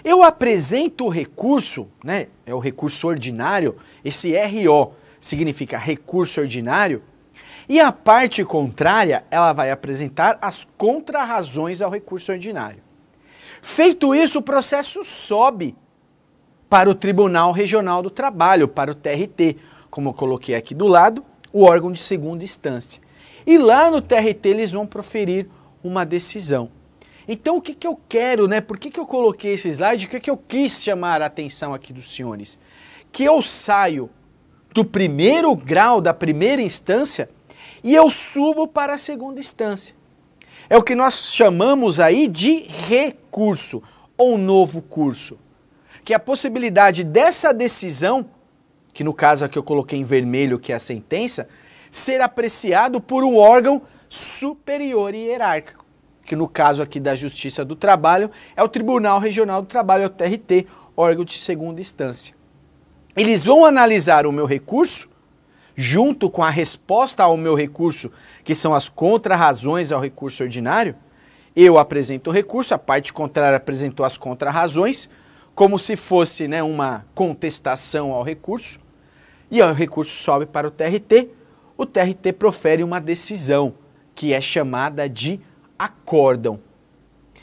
Eu apresento o recurso, né? É o recurso ordinário, esse RO significa recurso ordinário, e a parte contrária, ela vai apresentar as contrarrazões ao recurso ordinário. Feito isso, o processo sobe para o Tribunal Regional do Trabalho, para o TRT, como eu coloquei aqui do lado, o órgão de segunda instância. E lá no TRT eles vão proferir uma decisão. Então o que eu quero, né? Por que eu coloquei esse slide? O que eu quis chamar a atenção aqui dos senhores? Que eu saio do primeiro grau da primeira instância e eu subo para a segunda instância. É o que nós chamamos aí de recurso ou novo curso. Que é a possibilidade dessa decisão, que no caso aqui eu coloquei em vermelho, que é a sentença, ser apreciado por um órgão superior e hierárquico, que no caso aqui da Justiça do Trabalho é o Tribunal Regional do Trabalho, é o TRT, órgão de segunda instância. Eles vão analisar o meu recurso, junto com a resposta ao meu recurso, que são as contrarrazões ao recurso ordinário. Eu apresento o recurso, a parte contrária apresentou as contrarrazões, como se fosse, né, uma contestação ao recurso, e o recurso sobe para o TRT profere uma decisão, que é chamada de acórdão.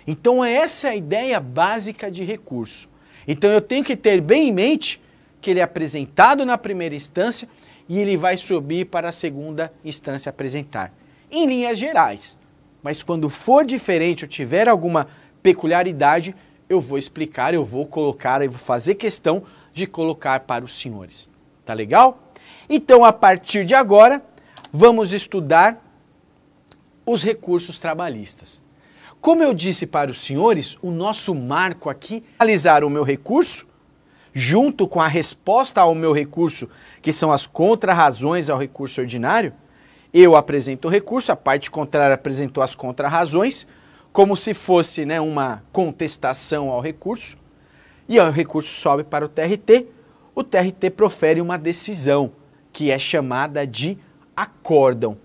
Então essa é a ideia básica de recurso. Então eu tenho que ter bem em mente que ele é apresentado na primeira instância e ele vai subir para a segunda instância apresentar. Em linhas gerais. Mas quando for diferente ou tiver alguma peculiaridade, eu vou explicar, eu vou colocar, eu vou fazer questão de colocar para os senhores. Tá legal? Então, a partir de agora, vamos estudar os recursos trabalhistas. Como eu disse para os senhores, o nosso marco aqui é analisar o meu recurso, junto com a resposta ao meu recurso, que são as contrarrazões ao recurso ordinário. Eu apresento o recurso, a parte contrária apresentou as contrarrazões, como se fosse, né, uma contestação ao recurso, e o recurso sobe para o TRT profere uma decisão, que é chamada de acórdão.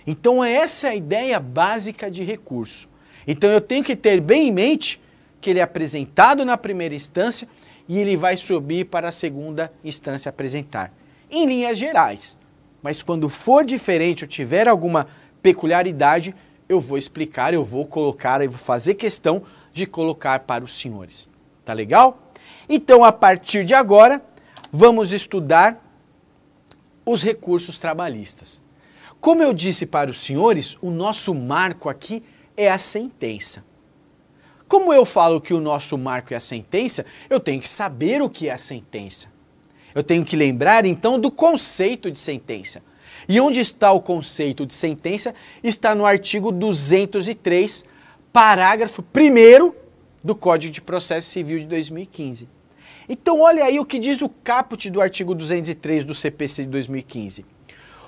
Então essa é a ideia básica de recurso. Então eu tenho que ter bem em mente que ele é apresentado na primeira instância e ele vai subir para a segunda instância apresentar. Em linhas gerais. Mas quando for diferente ou tiver alguma peculiaridade, eu vou explicar, eu vou colocar, eu vou fazer questão de colocar para os senhores. Tá legal? Então, a partir de agora, vamos estudar os recursos trabalhistas. Como eu disse para os senhores, o nosso marco aqui é a sentença. Como eu falo que o nosso marco é a sentença, eu tenho que saber o que é a sentença. Eu tenho que lembrar, então, do conceito de sentença. E onde está o conceito de sentença? Está no artigo 203, parágrafo 1º do Código de Processo Civil de 2015. Então olha aí o que diz o caput do artigo 203 do CPC de 2015.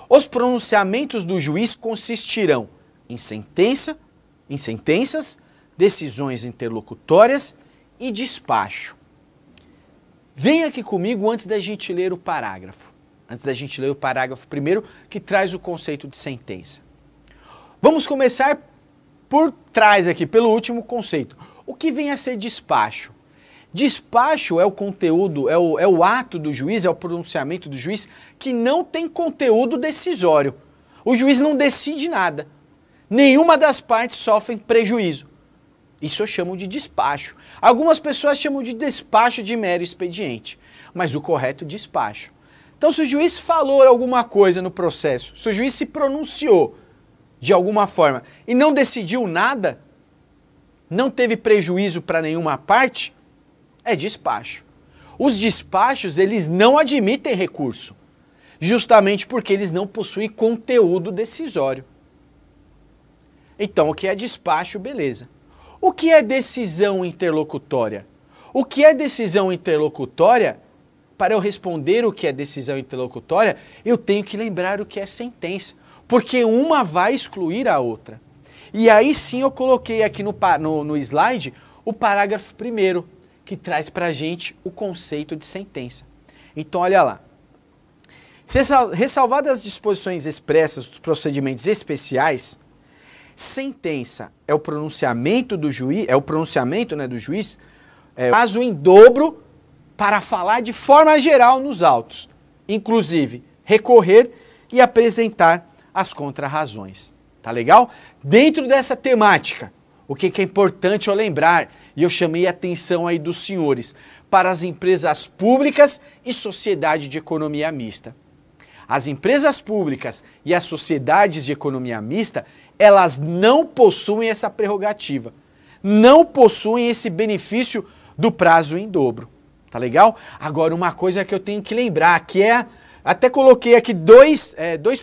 Os pronunciamentos do juiz consistirão em sentenças, decisões interlocutórias e despacho. Vem aqui comigo antes da gente ler o parágrafo. Antes da gente ler o parágrafo primeiro, que traz o conceito de sentença. Vamos começar por trás aqui, pelo último conceito. O que vem a ser despacho? Despacho é o conteúdo, é o ato do juiz, é o pronunciamento do juiz que não tem conteúdo decisório. O juiz não decide nada. Nenhuma das partes sofre prejuízo. Isso eu chamo de despacho. Algumas pessoas chamam de despacho de mero expediente, mas o correto é despacho. Então, se o juiz falou alguma coisa no processo, se o juiz se pronunciou de alguma forma e não decidiu nada, não teve prejuízo para nenhuma parte, é despacho. Os despachos, eles não admitem recurso, justamente porque eles não possuem conteúdo decisório. Então, o que é despacho, beleza. O que é decisão interlocutória? O que é decisão interlocutória? Para eu responder o que é decisão interlocutória, eu tenho que lembrar o que é sentença, porque uma vai excluir a outra. E aí sim eu coloquei aqui no slide o parágrafo 1º, que traz para a gente o conceito de sentença. Então olha lá. Ressalvadas as disposições expressas dos procedimentos especiais, sentença é o pronunciamento do juiz, prazo em dobro para falar de forma geral nos autos, inclusive recorrer e apresentar as contrarrazões. Tá legal? Dentro dessa temática, o que é importante eu lembrar, e eu chamei a atenção aí dos senhores, para as empresas públicas e sociedade de economia mista. As empresas públicas e as sociedades de economia mista, elas não possuem essa prerrogativa, não possuem esse benefício do prazo em dobro. Tá legal? Agora, uma coisa que eu tenho que lembrar, que é, até coloquei aqui dois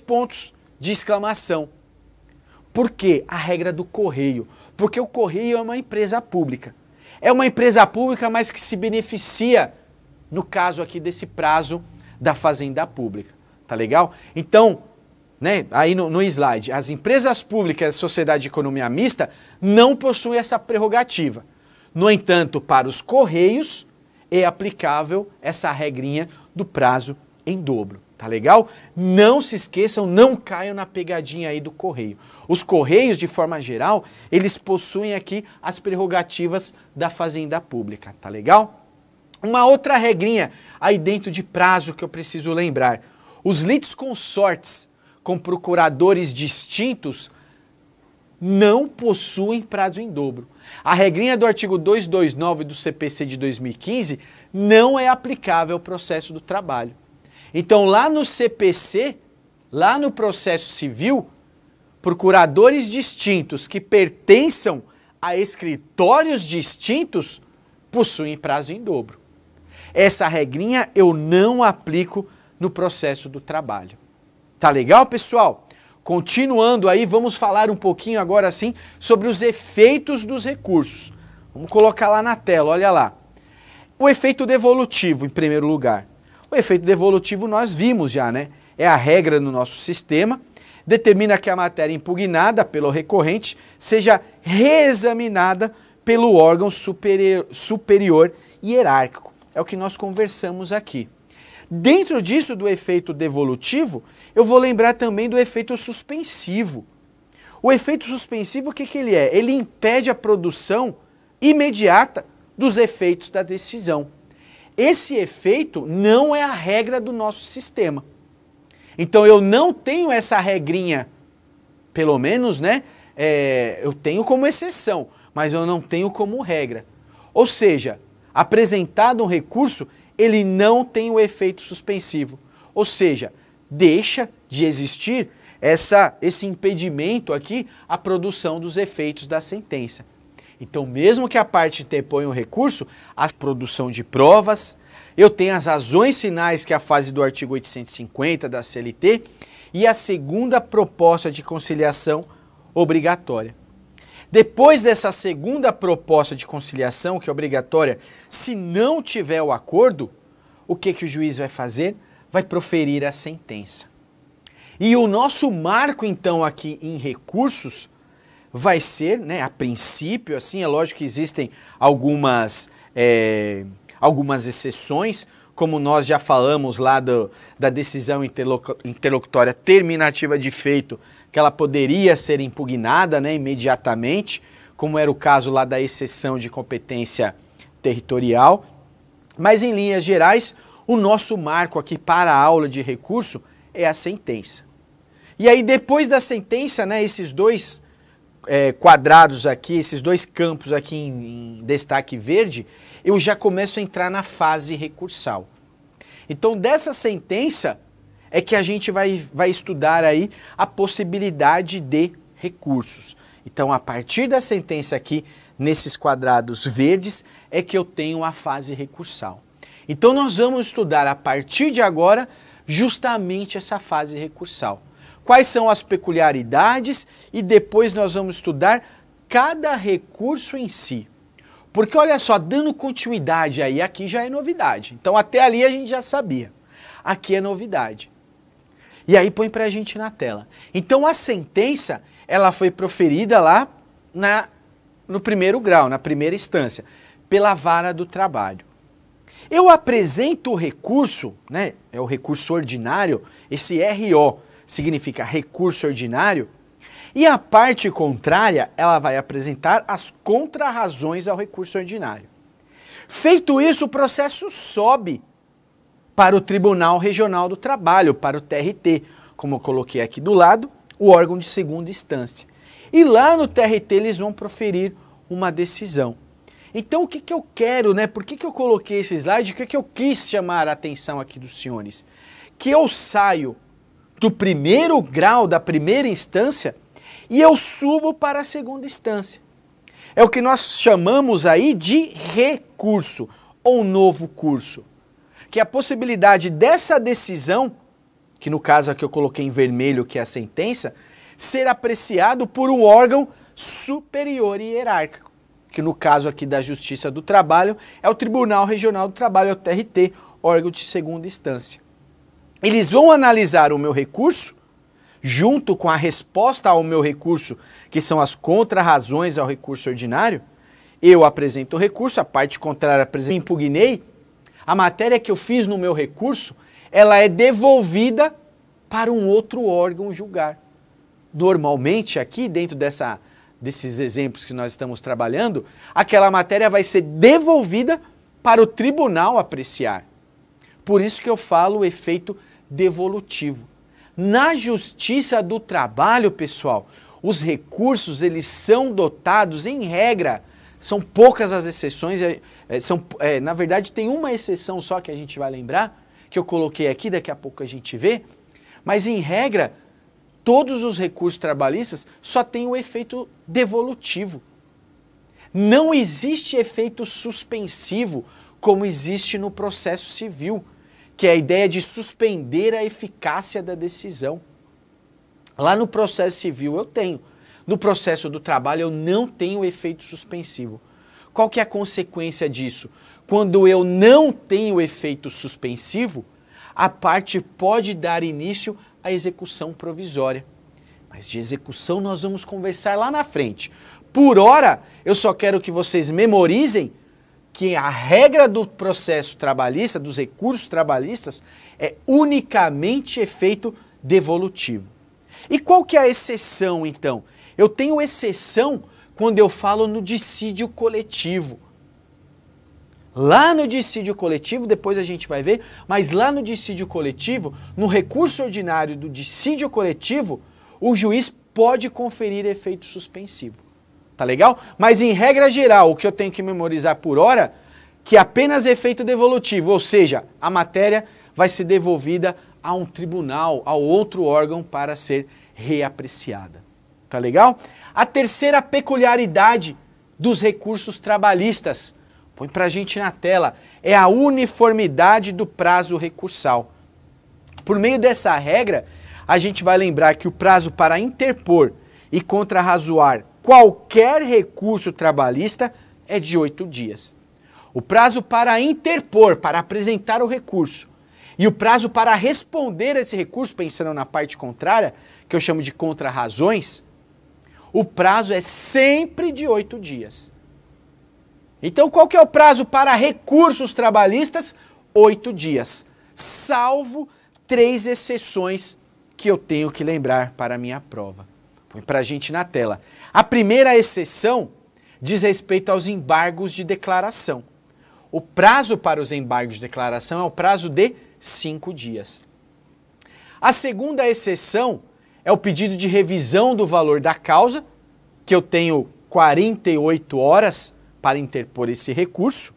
pontos de exclamação. Por quê? A regra do Correio. Porque o Correio é uma empresa pública. É uma empresa pública, mas que se beneficia, no caso aqui desse prazo da Fazenda Pública. Tá legal? Então, né, aí no slide, as empresas públicas e a sociedade de economia mista não possuem essa prerrogativa. No entanto, para os Correios é aplicável essa regrinha do prazo em dobro. Tá legal? Não se esqueçam, não caiam na pegadinha aí do Correio. Os Correios, de forma geral, eles possuem aqui as prerrogativas da Fazenda Pública. Tá legal? Uma outra regrinha aí dentro de prazo que eu preciso lembrar. Os litisconsortes com procuradores distintos não possuem prazo em dobro. A regrinha do artigo 229 do CPC de 2015 não é aplicável ao processo do trabalho. Então lá no CPC, lá no processo civil, procuradores distintos que pertençam a escritórios distintos possuem prazo em dobro. Essa regrinha eu não aplico no processo do trabalho. Tá legal, pessoal? Continuando aí, vamos falar um pouquinho agora sim sobre os efeitos dos recursos. Vamos colocar lá na tela, olha lá. O efeito devolutivo, em primeiro lugar. O efeito devolutivo nós vimos já, né? É a regra no nosso sistema, determina que a matéria impugnada pelo recorrente seja reexaminada pelo órgão superior hierárquico. É o que nós conversamos aqui. Dentro disso, do efeito devolutivo, eu vou lembrar também do efeito suspensivo. O efeito suspensivo, o que ele é? Ele impede a produção imediata dos efeitos da decisão. Esse efeito não é a regra do nosso sistema. Então eu não tenho essa regrinha, pelo menos, né? Eu tenho como exceção, mas eu não tenho como regra. Ou seja, apresentado um recurso, ele não tem o efeito suspensivo. Ou seja, deixa de existir esse impedimento aqui à produção dos efeitos da sentença. Então, mesmo que a parte interponha um recurso, a produção de provas, eu tenho as razões finais, que é a fase do artigo 850 da CLT, e a segunda proposta de conciliação obrigatória. Depois dessa segunda proposta de conciliação, que é obrigatória, se não tiver o acordo, o que o juiz vai fazer? Vai proferir a sentença. E o nosso marco, então, aqui em recursos, vai ser, né, a princípio, assim, é lógico que existem algumas exceções, como nós já falamos lá da decisão interlocutória terminativa de feito, que ela poderia ser impugnada, né, imediatamente, como era o caso lá da exceção de competência territorial. Mas, em linhas gerais, o nosso marco aqui para a aula de recurso é a sentença. E aí, depois da sentença, né, esses dois quadrados aqui, esses dois campos aqui em destaque verde, eu já começo a entrar na fase recursal. Então, dessa sentença é que a gente vai estudar aí a possibilidade de recursos. Então, a partir da sentença aqui, nesses quadrados verdes, é que eu tenho a fase recursal. Então, nós vamos estudar a partir de agora justamente essa fase recursal. Quais são as peculiaridades e depois nós vamos estudar cada recurso em si. Porque olha só, dando continuidade aí, aqui já é novidade. Então até ali a gente já sabia. Aqui é novidade. E aí põe pra gente na tela. Então a sentença, ela foi proferida lá no primeiro grau, na primeira instância, pela vara do trabalho. Eu apresento o recurso, né? É o recurso ordinário, esse RO significa recurso ordinário, e a parte contrária, ela vai apresentar as contrarrazões ao recurso ordinário. Feito isso, o processo sobe para o Tribunal Regional do Trabalho, para o TRT, como eu coloquei aqui do lado, o órgão de segunda instância. E lá no TRT eles vão proferir uma decisão. Então o que eu quero, né? Por que eu coloquei esse slide? O que eu quis chamar a atenção aqui dos senhores? Que eu saio do primeiro grau, da primeira instância, e eu subo para a segunda instância. É o que nós chamamos aí de recurso, ou novo curso. Que é a possibilidade dessa decisão, que no caso aqui eu coloquei em vermelho, que é a sentença, ser apreciado por um órgão superior e hierárquico. Que no caso aqui da Justiça do Trabalho, é o Tribunal Regional do Trabalho, é o TRT, órgão de segunda instância. Eles vão analisar o meu recurso, junto com a resposta ao meu recurso, que são as contrarrazões ao recurso ordinário. Eu apresento o recurso, a parte contrária apresenta, impugnei. A matéria que eu fiz no meu recurso, ela é devolvida para um outro órgão julgar. Normalmente, aqui dentro desses exemplos que nós estamos trabalhando, aquela matéria vai ser devolvida para o tribunal apreciar. Por isso que eu falo o efeito devolutivo. Na Justiça do Trabalho, pessoal, os recursos eles são dotados, em regra, são poucas as exceções, na verdade tem uma exceção só que a gente vai lembrar, que eu coloquei aqui, daqui a pouco a gente vê, mas em regra, todos os recursos trabalhistas só têm o efeito devolutivo. Não existe efeito suspensivo como existe no processo civil, que é a ideia de suspender a eficácia da decisão. Lá no processo civil eu tenho. No processo do trabalho eu não tenho efeito suspensivo. Qual que é a consequência disso? Quando eu não tenho efeito suspensivo, a parte pode dar início à execução provisória. Mas de execução nós vamos conversar lá na frente. Por hora, eu só quero que vocês memorizem que a regra do processo trabalhista, dos recursos trabalhistas, é unicamente efeito devolutivo. E qual que é a exceção, então? Eu tenho exceção quando eu falo no dissídio coletivo. Lá no dissídio coletivo, depois a gente vai ver, mas lá no dissídio coletivo, no recurso ordinário do dissídio coletivo, o juiz pode conferir efeito suspensivo. Tá legal? Mas em regra geral, o que eu tenho que memorizar por hora, que é apenas efeito devolutivo, ou seja, a matéria vai ser devolvida a um tribunal, a outro órgão para ser reapreciada. Tá legal? A terceira peculiaridade dos recursos trabalhistas, põe pra gente na tela, é a uniformidade do prazo recursal. Por meio dessa regra, a gente vai lembrar que o prazo para interpor e contrarrazoar qualquer recurso trabalhista é de 8 dias. O prazo para interpor, para apresentar o recurso, e o prazo para responder esse recurso, pensando na parte contrária, que eu chamo de contrarrazões, o prazo é sempre de 8 dias. Então, qual que é o prazo para recursos trabalhistas? 8 dias, salvo 3 exceções que eu tenho que lembrar para a minha prova. Põe para a gente na tela. A primeira exceção diz respeito aos embargos de declaração. O prazo para os embargos de declaração é o prazo de 5 dias. A segunda exceção é o pedido de revisão do valor da causa, que eu tenho 48 horas para interpor esse recurso.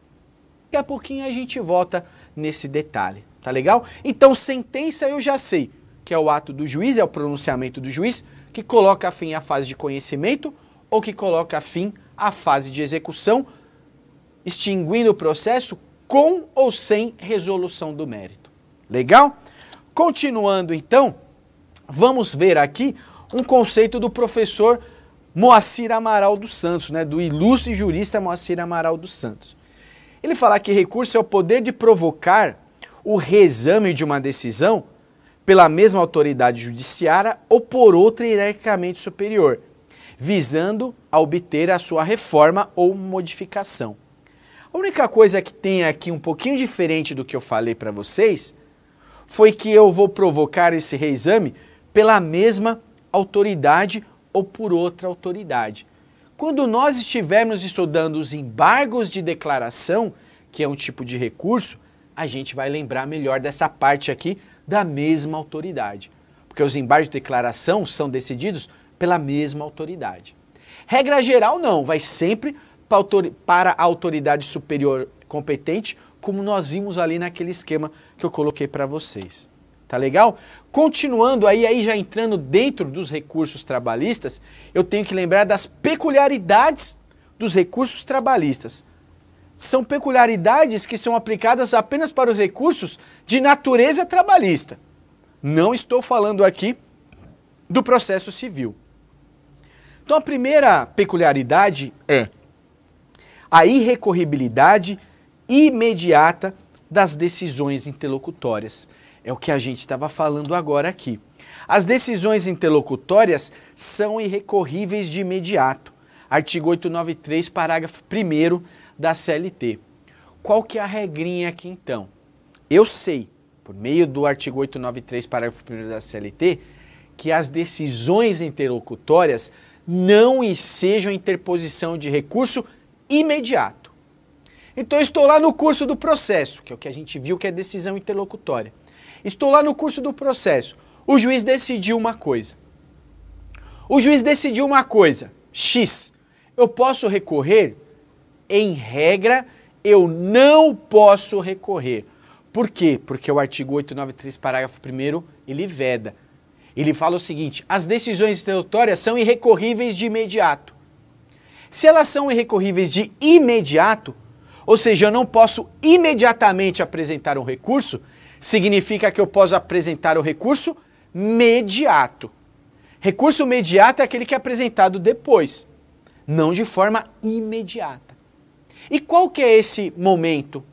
Daqui a pouquinho a gente volta nesse detalhe, tá legal? Então, sentença eu já sei, que é o ato do juiz, é o pronunciamento do juiz, que coloca fim à fase de conhecimento ou que coloca fim à fase de execução, extinguindo o processo com ou sem resolução do mérito. Legal? Continuando então, vamos ver aqui um conceito do professor Moacir Amaral dos Santos, né, do ilustre jurista Moacir Amaral dos Santos. Ele fala que recurso é o poder de provocar o reexame de uma decisão pela mesma autoridade judiciária ou por outra hierarquicamente superior, visando a obter a sua reforma ou modificação. A única coisa que tem aqui um pouquinho diferente do que eu falei para vocês foi que eu vou provocar esse reexame pela mesma autoridade ou por outra autoridade. Quando nós estivermos estudando os embargos de declaração, que é um tipo de recurso, a gente vai lembrar melhor dessa parte aqui da mesma autoridade. Porque os embargos de declaração são decididos pela mesma autoridade. Regra geral não, vai sempre para a autoridade superior competente, como nós vimos ali naquele esquema que eu coloquei para vocês. Tá legal? Continuando aí já entrando dentro dos recursos trabalhistas, eu tenho que lembrar das peculiaridades dos recursos trabalhistas. São peculiaridades que são aplicadas apenas para os recursos de natureza trabalhista. Não estou falando aqui do processo civil. Então a primeira peculiaridade é a irrecorribilidade imediata das decisões interlocutórias. É o que a gente estava falando agora aqui. As decisões interlocutórias são irrecorríveis de imediato. Artigo 893, parágrafo 1º da CLT. Qual que é a regrinha aqui então? Eu sei, por meio do artigo 893, parágrafo 1º da CLT, que as decisões interlocutórias não ensejam interposição de recurso imediato. Então eu estou lá no curso do processo, que é o que a gente viu que é decisão interlocutória. Estou lá no curso do processo. O juiz decidiu uma coisa. O juiz decidiu uma coisa, X. Eu posso recorrer? Em regra, eu não posso recorrer. Por quê? Porque o artigo 893, parágrafo 1º, ele veda. Ele fala o seguinte, as decisões interlocutórias são irrecorríveis de imediato. Se elas são irrecorríveis de imediato, ou seja, eu não posso imediatamente apresentar um recurso, significa que eu posso apresentar o recurso mediato. Recurso mediato é aquele que é apresentado depois, não de forma imediata. E qual que é esse momento